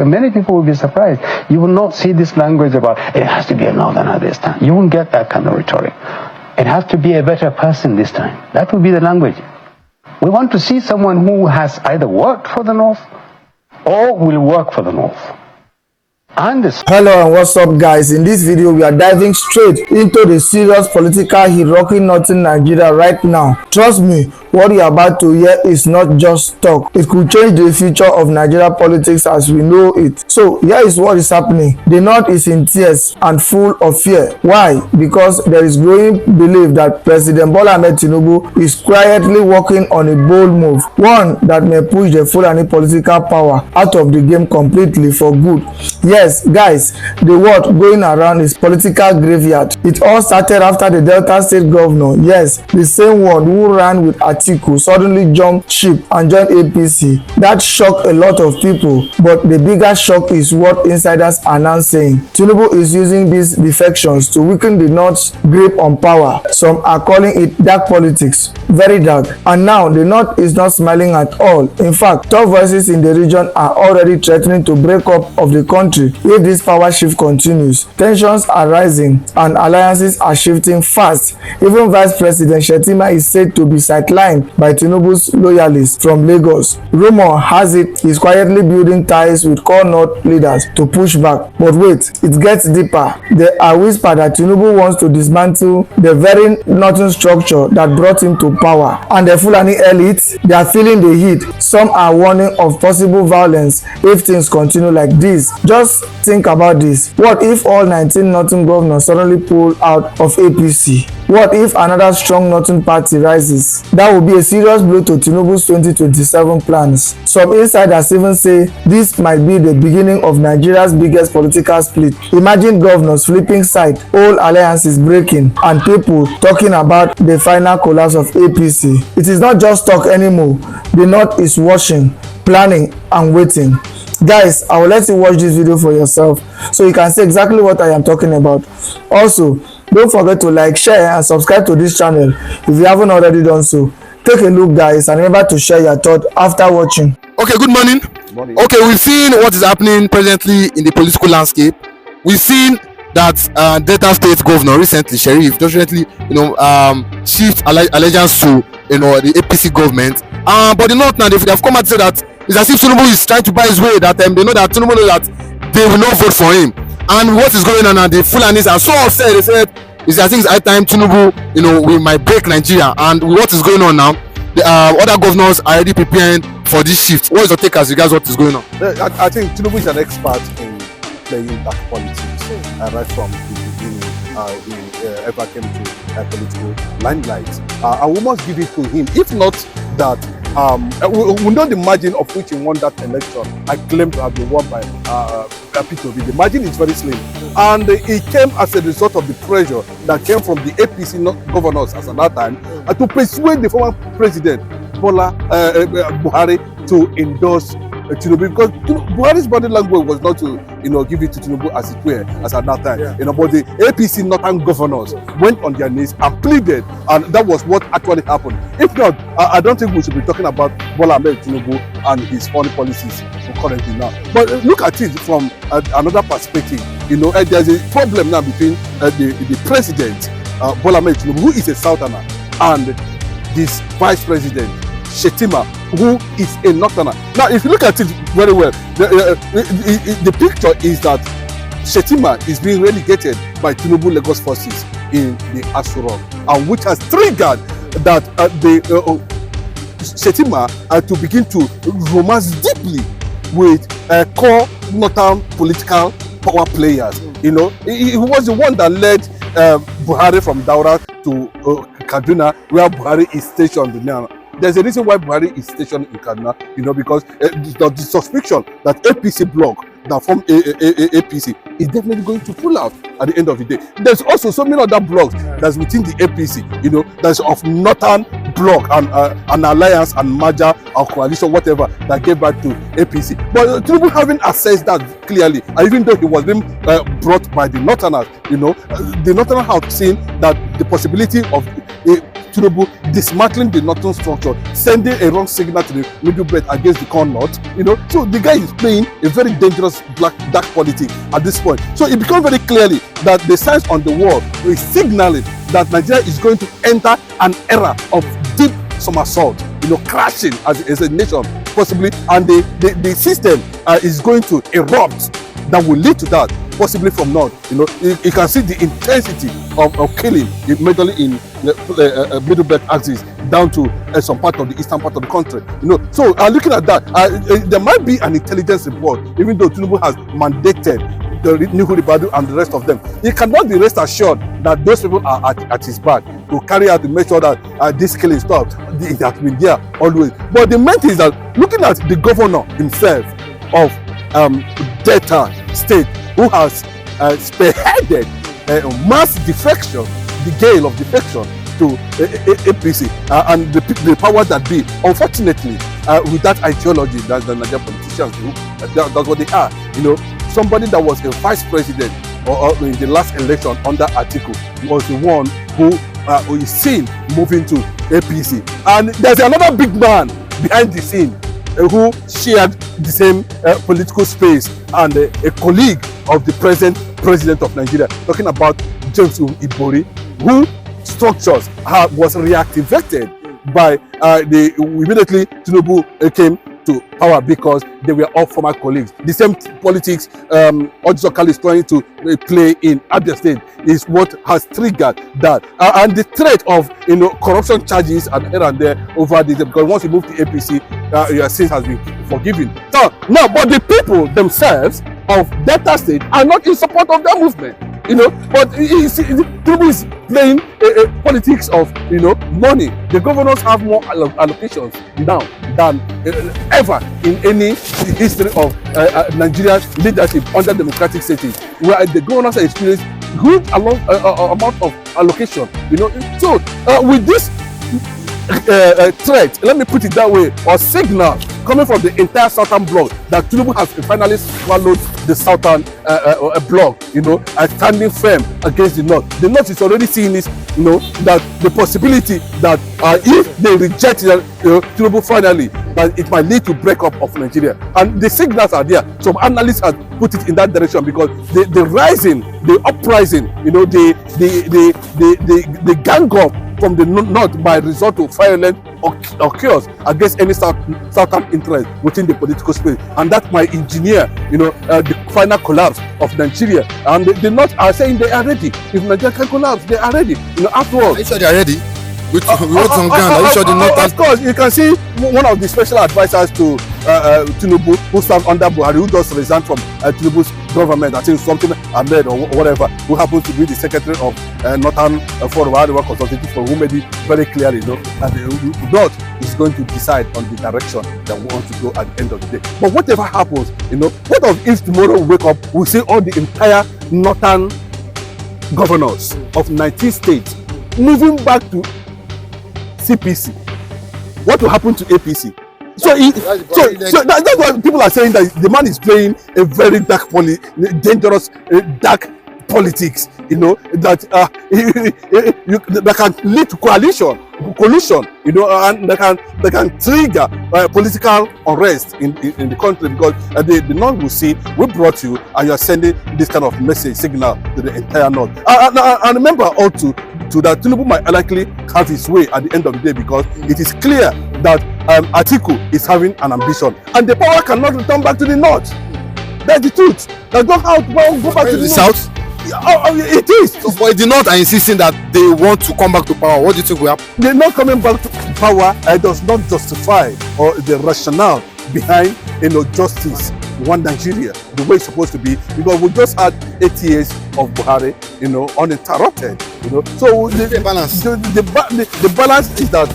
Many people will be surprised. You will not see this language about, it has to be a northerner this time. You won't get that kind of rhetoric. It has to be a better person this time. That will be the language. We want to see someone who has either worked for the North or will work for the North. Hello and what's up, guys? In this video we are diving straight into the serious political heat rocking northern Nigeria right now. Trust me, what you are about to hear is not just talk. It could change the future of Nigeria politics as we know it. So here is what is happening. The North is in tears and full of fear. Why? Because there is growing belief that President Bola Ahmed Tinubu is quietly working on a bold move, one that may push the Fulani political power out of the game completely for good. Yes, guys, the word going around is political graveyard. It all started after the Delta State governor, yes, the same one who ran with Atiku, suddenly jumped ship and joined APC. That shocked a lot of people, but the bigger shock is what insiders are now saying. Tinubu is using these defections to weaken the North's grip on power. Some are calling it dark politics, very dark. And now the North is not smiling at all. In fact, top voices in the region are already threatening to break up of the country if this power shift continues. Tensions are rising and alliances are shifting fast. Even Vice President Shettima is said to be sidelined by Tinubu's loyalists from Lagos. Rumor has it he's quietly building ties with core North leaders to push back. But wait, it gets deeper. There are whispers that Tinubu wants to dismantle the very northern structure that brought him to power. And the Fulani elite, they are feeling the heat. Some are warning of possible violence if things continue like this. Just think about this. What if all 19 northern governors suddenly pull out of APC? What if another strong northern party rises? That would be a serious blow to Tinubu's 2027 plans. Some insiders even say this might be the beginning of Nigeria's biggest political split. Imagine governors flipping side, all alliances breaking, and people talking about the final collapse of APC. It is not just talk anymore. The North is watching, planning, and waiting. Guys, I will let you watch this video for yourself so you can see exactly what I am talking about. Also, don't forget to like, share, and subscribe to this channel if you haven't already done so. Take a look, guys, and remember to share your thoughts after watching. Okay, good morning. Good morning. Okay, we've seen what is happening presently in the political landscape. We've seen that Delta State governor recently, Sheriff, just recently, shift allegiance to the APC government. But the North now they have come out to say that it's as if Tinubu is trying to buy his way. That they know that Tinubu knows that they will not vote for him. And what is going on now? The Fulanis are so upset. They said, I think it's high time Tinubu, we might break Nigeria. And what is going on now? The other governors are already preparing for this shift. What is your take as regards what is going on? I think Tinubu is an expert in playing dark politics. Right from the beginning, he ever came to political limelight. And we must give it to him. If not that, we know the margin of which he won that election. I claim to have been won by P2B. The margin is very slim, and it came as a result of the pressure that came from the APC governors at that time to persuade the former president Bola Buhari to endorse Tinubu, because Buhari's body language was not to give it to Tinubu as it were as at that time. But the APC northern governors went on their knees and pleaded, and that was what actually happened. If not, I don't think we should be talking about Bola Ahmed Tinubu and his foreign policies currently now. But look at it from another perspective. There's a problem now between the president Bola Ahmed Tinubu, who is a southerner, and this vice president Shettima, who is a northerner. Now, if you look at it very well, the picture is that Shettima is being relegated by Tinubu Lagos forces in the Aso Rock, and which has triggered that Shettima to begin to romance deeply with core northern political power players. He was the one that led Buhari from Daura to Kaduna, where Buhari is stationed now. There's a reason why Buhari is stationed in Kaduna, because the suspicion that APC bloc that form APC is definitely going to pull out at the end of the day. There's also so many other blocks that's within the APC, that's of northern bloc and an alliance and merger or coalition, whatever, that gave back to APC. But Tinubu having assessed that clearly, and even though he was being brought by the northerners, the northerners have seen that the possibility of Tinubu dismantling the northern structure, sending a wrong signal to the middle belt against the corn north. So the guy is playing a very dangerous dark politics at this point. So it becomes very clearly that the signs on the wall is signaling that Nigeria is going to enter an era of deep somersault, crashing as a nation possibly, and the system is going to erupt that will lead to that, possibly from north. You can see the intensity of killing immediately in the middle belt axis down to some part of the eastern part of the country. So looking at that, there might be an intelligence report, even though Tinubu has mandated the Nuhu Ribadu and the rest of them. He cannot be rest assured that those people are at his back to carry out to make sure that this killing stops. It has been there always. But the main thing is that looking at the governor himself of Delta State, who has spearheaded mass defection, the gale of defection to APC and the power that be. Unfortunately, with that ideology that the Nigerian politicians do, that's what they are. Somebody that was a vice president or in the last election under Atiku was the one who is seen moving to APC. And there's another big man behind the scene who shared the same political space, and a colleague of the present president of Nigeria, talking about James Ibori, who structures was reactivated by immediately Tinubu came to power because they were all former colleagues. The same politics Ojokal is trying to play in Abia State is what has triggered that. And the threat of corruption charges and here and there over this, because once you move to APC, your sins has been forgiven. So now, but the people themselves of Delta State are not in support of that movement. But Tinubu is playing politics of money. The governors have more allocations now than ever in any history of Nigeria's leadership under democratic settings, where the governors are experiencing huge amount of allocation. So with this threat, let me put it that way, or signal coming from the entire southern bloc that Tinubu has finally swallowed the southern bloc, standing firm against the north. The north is already seeing this, that the possibility that if they reject Tinubu finally, that it might lead to breakup of Nigeria. And the signals are there. Some analysts have put it in that direction because the rising, the uprising, the gang up from the north by resort to violent occurs against any southern interest within the political space, and that might engineer the final collapse of Nigeria. And the north are saying they are ready. If Nigeria can collapse, they are ready. After all, are you sure they are ready? We want some ground. Are you sure the north? Of course, you can see one of the special advisors to Tinubu, who served under Buhari, who just resigned from Tinubu's government. I think something Ahmed or whatever, who happens to be the secretary of Northern Forum Consultative Forum, who made it very clearly, that the North is going to decide on the direction that we want to go at the end of the day. But whatever happens, what if tomorrow we wake up, we see all the entire Northern governors of 19 states moving back to CPC? What will happen to APC? So that's why people are saying that the man is playing a very dangerous, dark politics. That that can lead to collusion. And they can trigger political unrest in the country, because the North will see we brought you and you are sending this kind of message signal to the entire North. And remember also to that Tinubu might likely have his way at the end of the day, because it is clear that Atiku is having an ambition, and the power cannot return back to the North. That's the truth. They don't have to go back to the South. It is. So, but the North are insisting that they want to come back to power. What do you think will happen? They're not coming back to power. Does not justify or the rationale behind justice, one Nigeria, the way it's supposed to be, because we just had 8 years of Buhari, uninterrupted. So the balance is that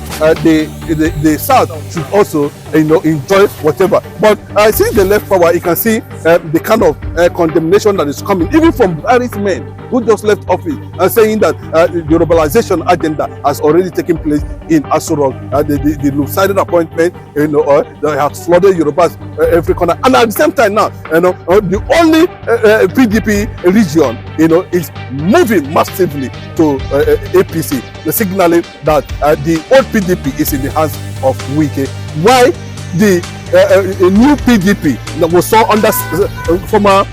the South should also enjoy whatever. But since they left power, you can see the kind of condemnation that is coming, even from Buhari's men, who just left office, saying that the globalization agenda has already taken place in Aso Rock. The lopsided appointment, that has flooded Yorubas every corner. And at the same time now, the only PDP region, is moving massively to APC, signaling that the old PDP is in the hands of Wike. Why the new PDP that was saw under former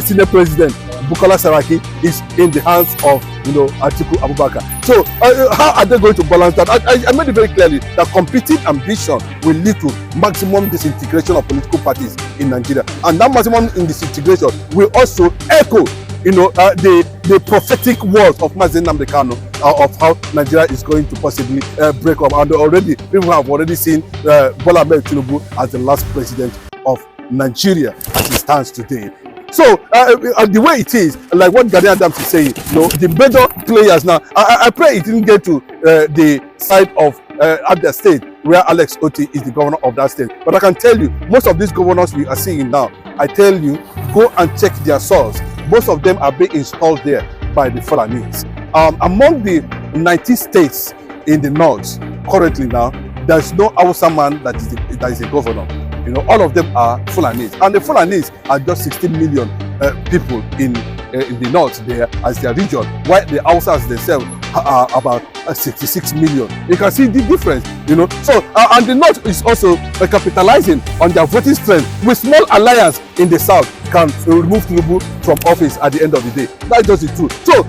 senior president Bukola Saraki is in the hands of Atiku Abubakar. So how are they going to balance that? I made it very clearly that competing ambition will lead to maximum disintegration of political parties in Nigeria, and that maximum disintegration will also echo the prophetic words of Mazen Nnamdi Kanu of how Nigeria is going to possibly break up. And already people have already seen Bola Ahmed Tinubu as the last president of Nigeria as it stands today. So the way it is, like what Gani Adams is saying, the major players now, I pray it didn't get to the side of Abia State, where Alex Oti is the governor of that state. But I can tell you, most of these governors we are seeing now, I tell you, go and check their source. Most of them are being installed there by the Fulanis. Among the 90 states in the north currently now, there's no Hausa man that is a governor. All of them are Fulanis, and the Fulanis are just 16 million people in the north there as their region, while the Hausas themselves are about 66 million. You can see the difference, So, and the north is also capitalizing on their voting strength with small alliance in the south can remove Tinubu from office at the end of the day. That's just the truth. So,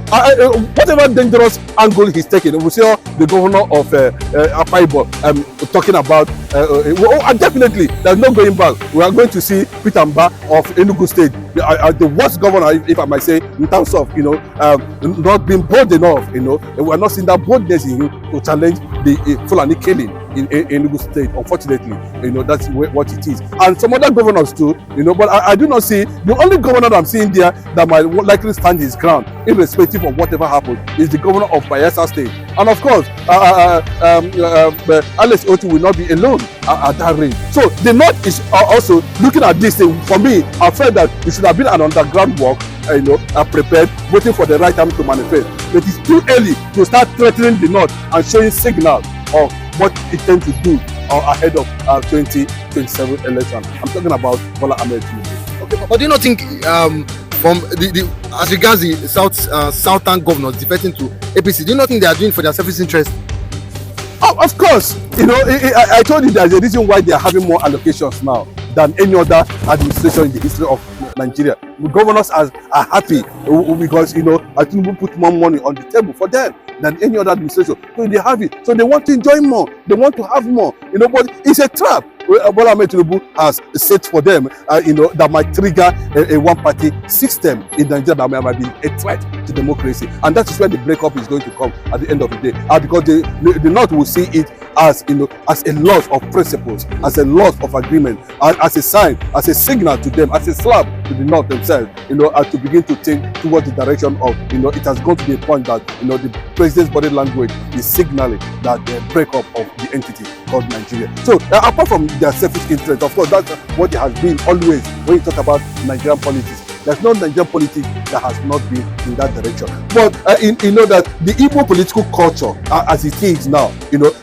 whatever dangerous angle he's taking, we see the governor of Akwa Ibom talking about, definitely, there's no going back. We are going to see Peter Mba of Enugu State, the worst governor, if I might say, in terms of, not being bold enough, we are not seeing that boldness in him to challenge the Fulani killing in Enugu State. Unfortunately, that's what it is. And some other governors too, but I do not see, the only governor that I'm seeing there that might likely stand his ground, irrespective of whatever happens, is the governor of Bayelsa State. And of course, Alex Oti will not be alone at that range. So the North is also looking at this thing. For me, I felt that it should have been an underground work, prepared, waiting for the right time to manifest. But it's too early to start threatening the North and showing signals of what it tends to do ahead of 2027 election. I'm talking about Bola Ahmed Tinubu. Okay, but do you not think from as regards the southern governors defecting to APC, do you not think they are doing for their selfish interest? Oh, of course. I told you there's a reason why they are having more allocations now than any other administration in the history of Nigeria. The governors are happy because Tinubu put more money on the table for them than any other administration. So they have it. So they want to enjoy more. They want to have more. But it's a trap. Bola Ahmed Tinubu has set for them, that might trigger a one-party system in Nigeria that might be a threat to democracy, and that is where the breakup is going to come at the end of the day. Because the North will see it as as a loss of principles, as a loss of agreement, as a sign, as a signal to them, as a slap to the North themselves, to begin to think towards the direction of, it has gone to the point that the president's body language is signaling that the breakup of the entity called Nigeria. So apart from their selfish interest, of course, that's what it has been always when you talk about Nigerian politics. There's no Nigerian politics that has not been in that direction. But that the Igbo political culture, as it is now,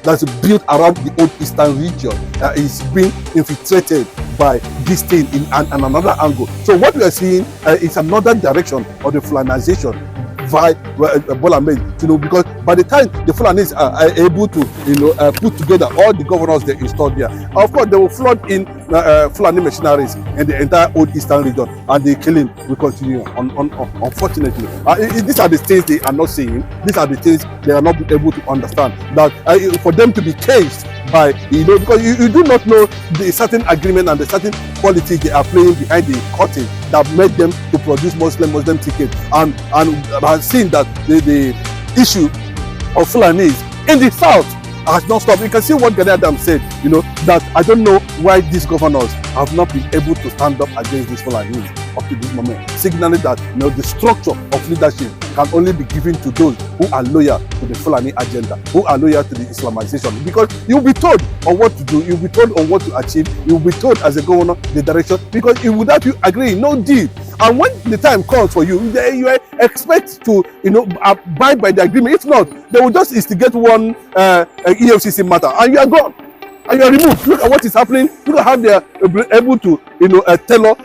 that's built around the old Eastern region, is being infiltrated by this thing in another angle. So what we are seeing is another direction of the Fulanization by Bola Ahmed Tinubu, because by the time the Fulanis are able to put together all the governors they installed there, of course they will flood in Fulani machineries in the entire old Eastern region, and the killing will continue. Unfortunately, these are the things they are not seeing. These are the things they are not able to understand. That for them to be caged by, because you do not know the certain agreement and the certain politics they are playing behind the curtain that made them to produce Muslim tickets, and have seen that the issue of Fulanis in the south has not stopped. You can see what Gani Adams said, that I don't know why these governors have not been able to stand up against these Fulanis up to this moment, signaling that the structure of leadership can only be given to those who are loyal to the Fulani agenda, who are loyal to the Islamization. Because you'll be told on what to do, you'll be told on what to achieve, you'll be told as a governor the direction, because without you agreeing, no deal. And when the time comes for you, you expect to, abide by the agreement. If not, they will just instigate one EFCC matter, and you are gone. And you are removed. Look at what is happening. Look at how they are able to, tailor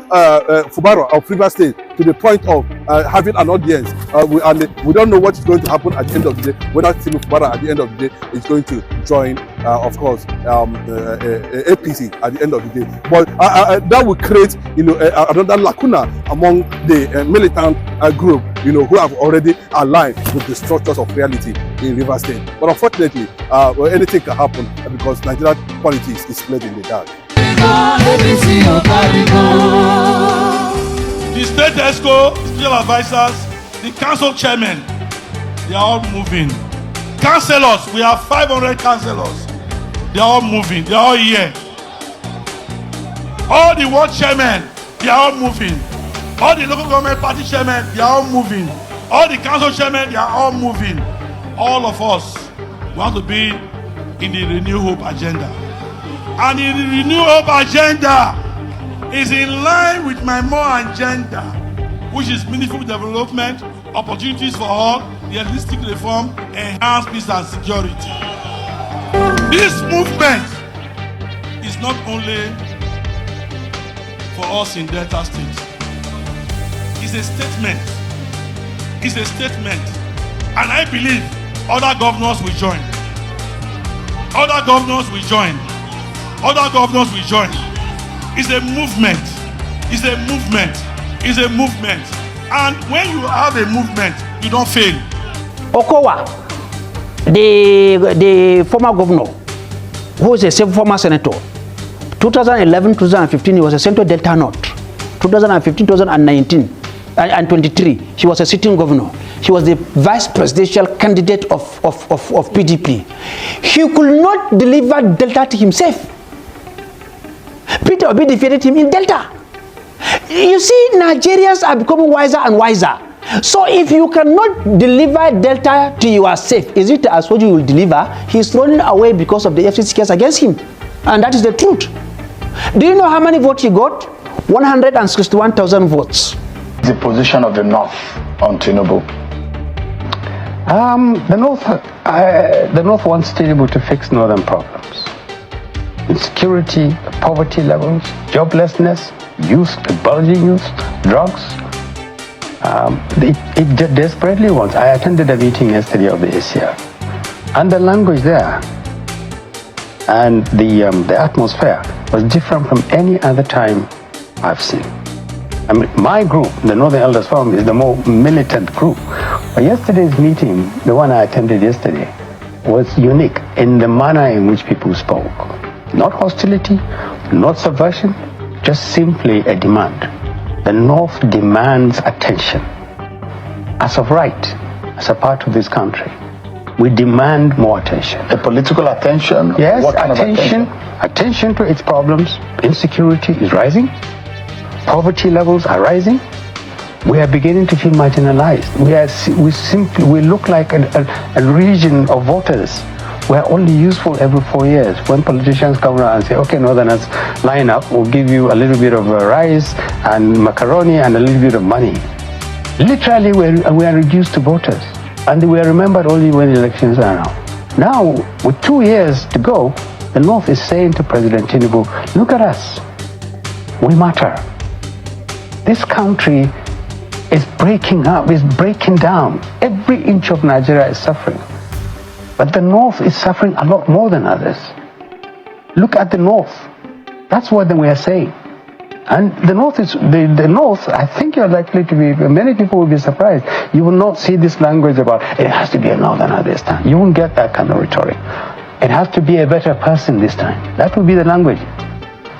Fubara of River State to the point of having an audience. We don't know what is going to happen at the end of the day. Whether Tinubu Fubara at the end of the day is going to join, of course, APC at the end of the day. But that will create, another lacuna among the militant group, who have already aligned with the structures of reality in River State. But unfortunately, anything can happen because Nigerian politics is played in the dark. The state ESCO, special advisors, the council chairman, they are all moving. Councillors, we have 500 councillors. They are all moving. They are all here. All the ward chairmen, they are all moving. All the local government party chairmen, they are all moving. All the council chairmen, they are all moving. All of us want to be in the Renew Hope agenda. And in the Renew Hope agenda is in line with my more agenda, which is meaningful development, opportunities for all, realistic reform, enhanced peace and security. This movement is not only for us in Delta State. It's a statement. It's a statement. And I believe other governors will join. Other governors will join. Other governors will join. It's a movement. It's a movement. It's a movement. And when you have a movement, you don't fail. Okowa, the former governor, who is a former senator, 2011-2015, he was a Central Delta North. 2015, 2019, and 23, he was a sitting governor. He was the vice presidential candidate of PDP. He could not deliver Delta to himself. Peter Obi defeated him in Delta. You see, Nigerians are becoming wiser and wiser. So if you cannot deliver Delta to yourself, is it as what you will deliver? He's running away because of the FCC case against him. And that is the truth. Do you know how many votes he got? 161,000 votes. The position of the North on Tinubu. The North wants Tinubu to fix northern problems. Insecurity, poverty levels, joblessness, youth, bulging youth, drugs. It desperately wants. I attended a meeting yesterday of the ACR, and the language there and the atmosphere was different from any other time I've seen. I mean, my group, the Northern Elders Forum, is the more militant group. But yesterday's meeting, the one I attended yesterday, was unique in the manner in which people spoke. Not hostility, not subversion, just simply a demand. The North demands attention. As of right, as a part of this country, we demand more attention. A political attention? Yes, what kind attention, of attention? Attention to its problems. Insecurity is rising. Poverty levels are rising. We are beginning to feel marginalized. We look like a region of voters. We are only useful every 4 years. When politicians come around and say, okay, Northerners, line up, we'll give you a little bit of rice and macaroni and a little bit of money. Literally, we are reduced to voters. And we are remembered only when the elections are around. Now, with 2 years to go, the North is saying to President Tinubu, look at us. We matter. This country is breaking up, is breaking down. Every inch of Nigeria is suffering. But the North is suffering a lot more than others. Look at the North. That's what we are saying. And the North is, the North, I think you're likely to be, many people will be surprised. You will not see this language about, it has to be a Northerner this time. You won't get that kind of rhetoric. It has to be a better person this time. That will be the language.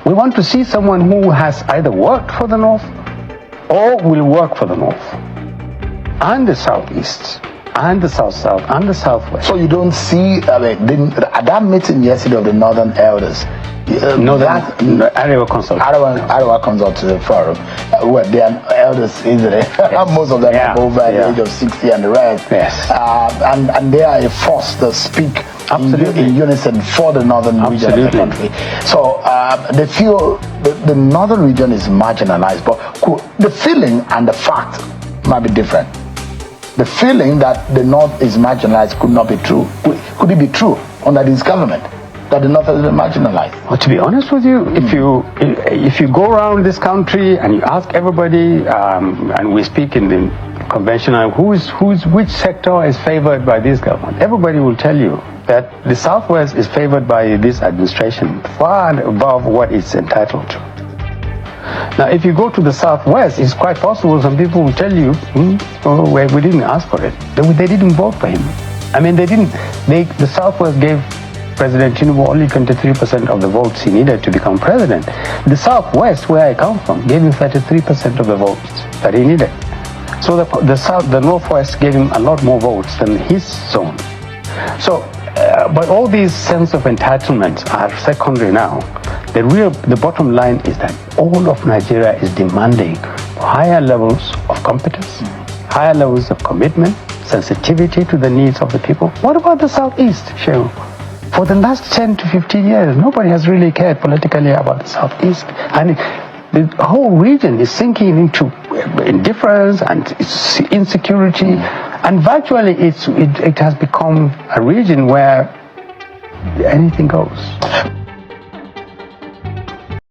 We want to see someone who has either worked for the North or will work for the North and the Southeast and the South-South and the Southwest. So you don't see, at that meeting yesterday of the Northern Elders, Arewa Consultative Forum, where they are elders, isn't it? Yes. Most of them are over the age of 60 and the rest. Yes. And they are a force to speak in unison for the northern region of the country. So they feel the northern region is marginalized, but the feeling and the fact might be different. The feeling that the north is marginalized could not be true. Could it be true under this government that the north is marginalized? Well, to be honest with you, if you go around this country and you ask everybody, and we speak in the conventional, which sector is favored by this government, everybody will tell you that the Southwest is favored by this administration far and above what it's entitled to. Now, if you go to the Southwest, it's quite possible some people will tell you, we didn't ask for it. They didn't vote for him. I mean, the Southwest gave President Tinubu only 23% of the votes he needed to become president. The Southwest, where I come from, gave him 33% of the votes that he needed. So the Northwest gave him a lot more votes than his zone. So, but all these sense of entitlements are secondary now. The bottom line is that all of Nigeria is demanding higher levels of competence, higher levels of commitment, sensitivity to the needs of the people. What about the Southeast, Shehu? For the last 10 to 15 years, nobody has really cared politically about the Southeast. And the whole region is sinking into indifference and insecurity. And virtually it has become a region where anything goes.